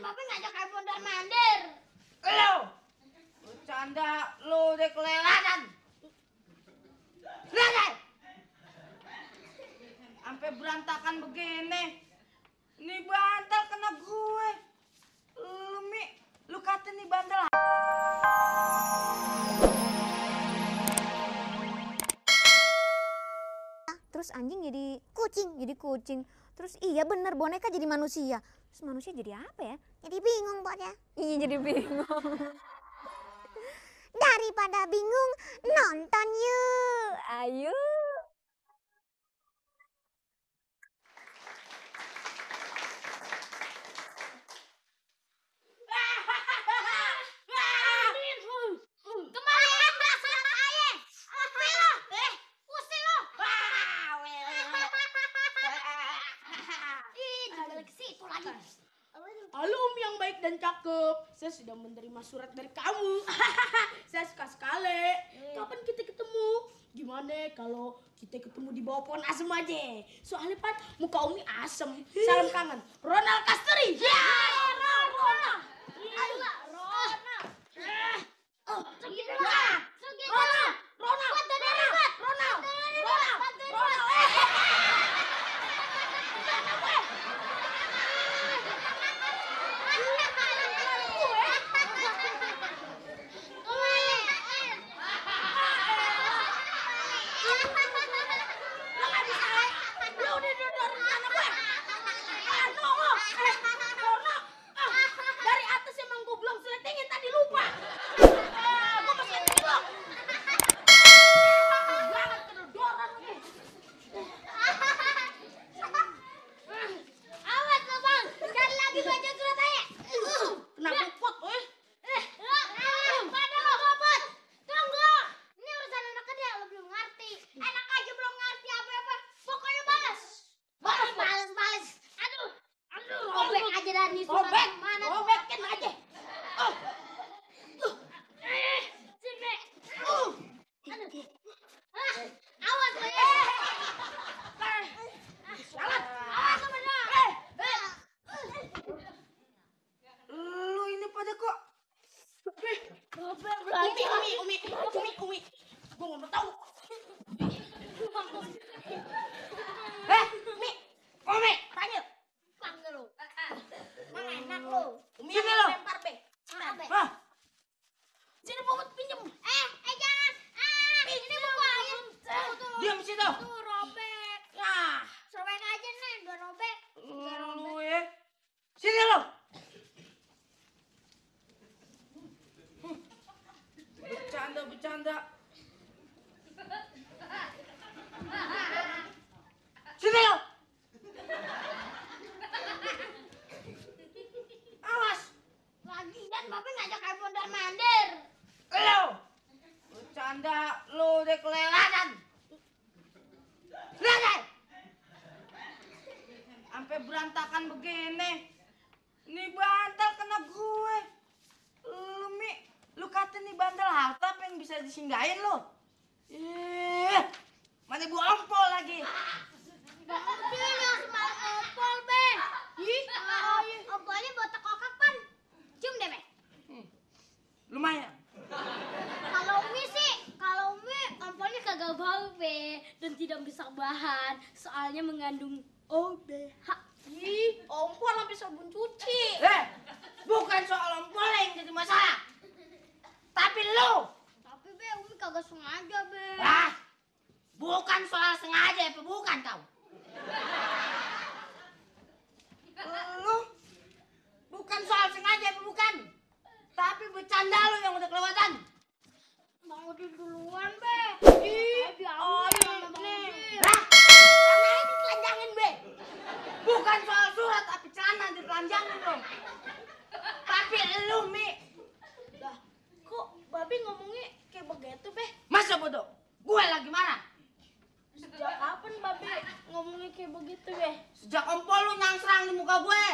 Bapak ngajak air mondar mandir. Lo, bercanda lo udah kelewatan. Lihat, sampai berantakan begini. Ini bantal kena gue. Lu Mi, lu kata nih bantal. Terus anjing jadi kucing. Terus iya bener boneka jadi manusia. Terus manusia jadi apa ya? Jadi bingung Pak ya. Iya jadi bingung. Daripada bingung, nonton yuk. Ayo. Halo Umi yang baik dan cakep. Saya sudah menerima surat dari kamu. Saya suka sekali. Kapan kita ketemu? Gimana kalau kita ketemu di bawah pohon asem aja? Soalnya Pan, muka Umi asem. Salam kangen. Ronald Kasturi. Ya, Ronald. Umi, gue nggak mau tahu. Umi, panggil lo. Mana enak lo? Umi yang lempar be. Sini Bobot pinjem. Jangan. Ini buku aja. Diam situ. Tuh robek. Nah, Sobek aja nih, udah robek. lu ya. Sini lo. Bercanda. Sini lo. Awas. Lagi dan Bapak ngajak air mondar mandir. Lo, bercanda lo udah kelewatan. Lihat, sampai berantakan begini. Ini bantal kena gue. Lu Mi, lu kata nih bantal harta apa yang bisa disinggahin lo? Mana bu ompol lagi? Ini semalam ompol be. Ompolnya botak kokak Pan. Cium deh be. Lumayan. Kalau Umi ompolnya kagak bau be dan tidak bisa bahan, soalnya mengandung OBH. Ompol sampai sabun cuci. Bukan soal ompol yang jadi masalah. Tapi lo. Tapi be Umi kagak sengaja be. Bukan soal sengaja, bukan kau. Lu bukan soal sengaja, bukan. Tapi bercanda lo yang udah kelewatan. Bang Udin duluan be. Celana ini telanjangin be. Bukan soal surat, tapi celana ditelanjangin dong. Tapi lu Mi. Lah, kok Babi ngomongnya kayak begitu be? Masa bodoh? Gue lagi marah. Sejak kapan Babi ngomongnya kayak begitu be? Sejak ompol lu nyangserang di muka gue.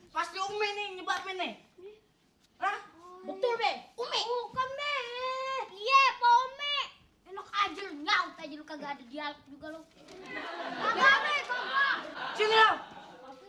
Pasti Umi nih nyebabin nih. Betul be? Umi. Bukan be. Iya Pak Umi. Enak aja lu nyaut aja lu kagak ada dialog juga lu. Kagak be kagak. Sini lo. Tapi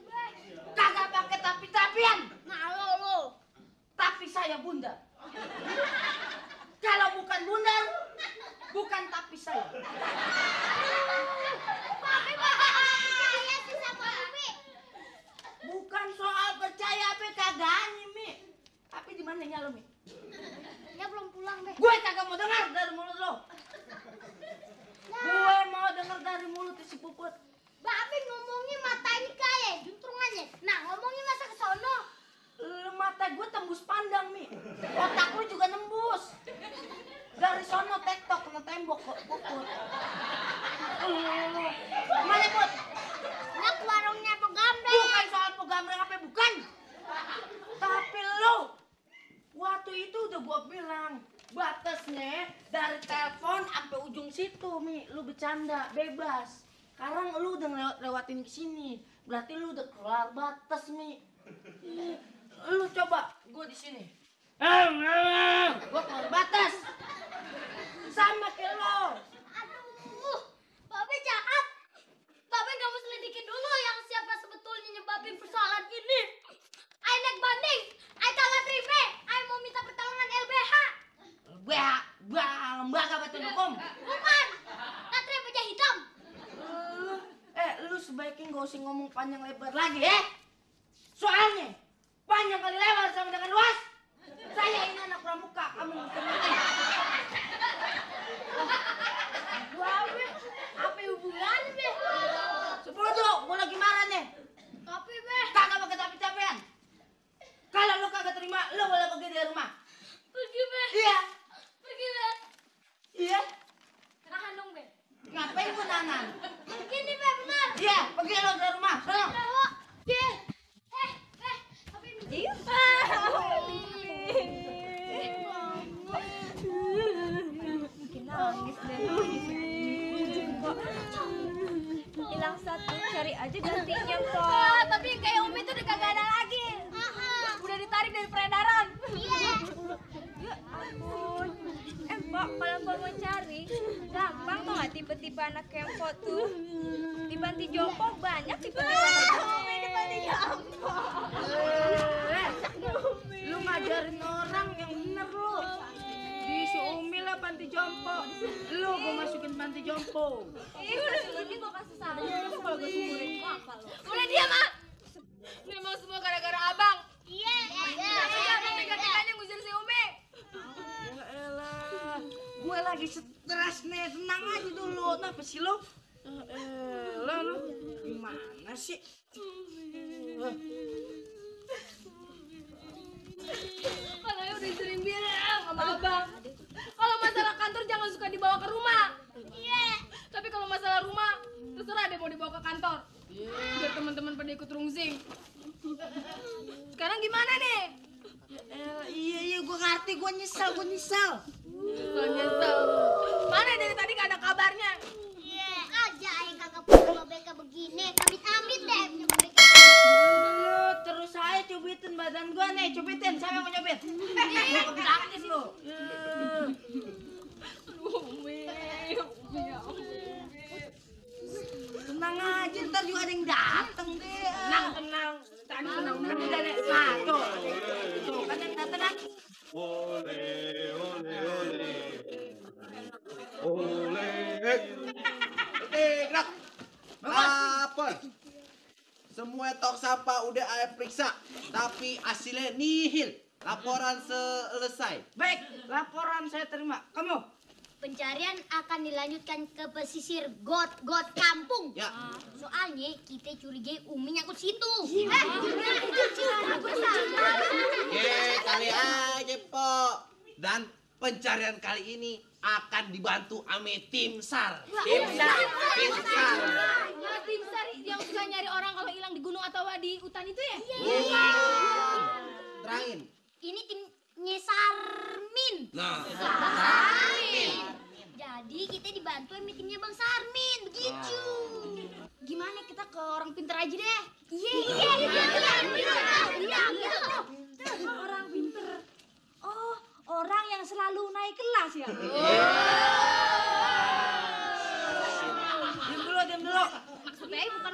lakinya lu, Mi? Ya belum pulang deh. Gue kagak mau dengar dari mulut lo. Gue mau dengar dari mulut si Puput. Babe ngomongnya mata ini kayak juntrungannya. Nah ngomongnya masa ke sono. Lu mata gue tembus pandang, Mi. Otak lu juga nembus. Dari sono tektok kena tembok kok, Puput. Mana, Put? Nak warungnya pegambe. Bukan soal pegambreng apa bukan. Tapi lo waktu itu udah gua bilang batasnya dari telepon sampai ujung situ, Mi. Lu bercanda bebas. Sekarang lu udah lewatin ke sini. Berarti lu udah keluar batas, Mi. Lu coba gua di sini. Gua keluar batas. Sama kayak lo. Aduh, Babe jahat. Babe gak mau selidikin dulu yang siapa sebetulnya nyebabin persoalan ini. Ay naik banding, ay kalah terima, ay mau minta pertolongan LBH. Lembaga badan hukum. Bukan, Natria Baja Hitam. Lu sebaiknya gak usah ngomong panjang lebar lagi, Soalnya panjang kali lebar sama dengan luas. Saya ini anak pramuka, kamu mesti ngerti. Babe, apa hubungannya, Be? Sebodoh, gua lagi marah nih. Tapi, Be. Kagak pakai tapi-tapian. Kalau lu kagak terima, lu boleh pergi dari rumah. Pergi, Be. Iya. Pergi, Be. Iya. Nahan dong, Be. Ngapain gua nanan? Begini, Be, benar. Iya, pergi lu dari rumah. Sono. Tahu. Be. Tapi Nangis deh. Hilang satu, cari aja gantinya, Pok. tapi yang kayak Umi tuh udah kagak ada lagi. Udah ditarik dari peredaran. Iya. Ya ampun. Pok, kalau Pok mau cari, gampang kok nggak tipe-tipe anak kempo tuh. Di panti jompo banyak tipe-tipe anak di panti jompo. Lu ngajarin orang yang bener lu. Di si Umi lah panti jompo. Lu gua masukin panti jompo. Ini gua kasih saran. Coba kalau gua sumurin apa lo? Udah diam, ah. Ini emang semua gara-gara abang. Iya. Tapi jangan tega-teganya ngusir si Umi. Elah, gue lagi stres nih, tenang aja dulu. Kenapa sih lo? Elah lo, gimana sih? Katanya udah sering bilang sama abang. Kalau masalah kantor jangan suka dibawa ke rumah. Iya. Tapi kalau masalah rumah, terserah deh mau dibawa ke kantor. Biar teman-teman pada ikut rungsing. Sekarang gimana nih? Iya, gue ngerti, gue nyesal. Nyesel. Mana dari tadi gak ada kabarnya? Iya. Aja yang kagak punya babeka begini. Amit-amit deh punya babeka. Lu terus aja cubitin badan gue nih, cubitin. Siapa yang mau nyubit? Gue kebilangin lo. Umi ya ampun. Tenang aja, ntar juga ada yang dateng deh. Tenang. Tadi tenang deh. Nah, tuh kan yang dateng kan? Ole, ole, ole. Ole. Gerak. Apa? Semua tong sampah udah saya periksa, tapi hasilnya nihil. Laporan selesai. Baik, laporan saya terima. Kamu? Pencarian akan dilanjutkan ke pesisir got kampung. Ya. Soalnya kita curigai Umi nyangkut situ. Kali aja, Pok. Dan pencarian kali ini akan dibantu ame tim SAR. Tim SAR. Tim SAR yang suka nyari orang kalau hilang di gunung atau di hutan itu ya? Iya. Terangin. Ini timnya Sarmin. Nah, Sarmin. Jadi kita dibantu sama timnya Bang Sarmin, begitu. Gimana kita ke orang pinter aja deh? Iya. Orang pinter. Oh, orang yang selalu naik kelas ya? Diam dulu. Maksudnya bukan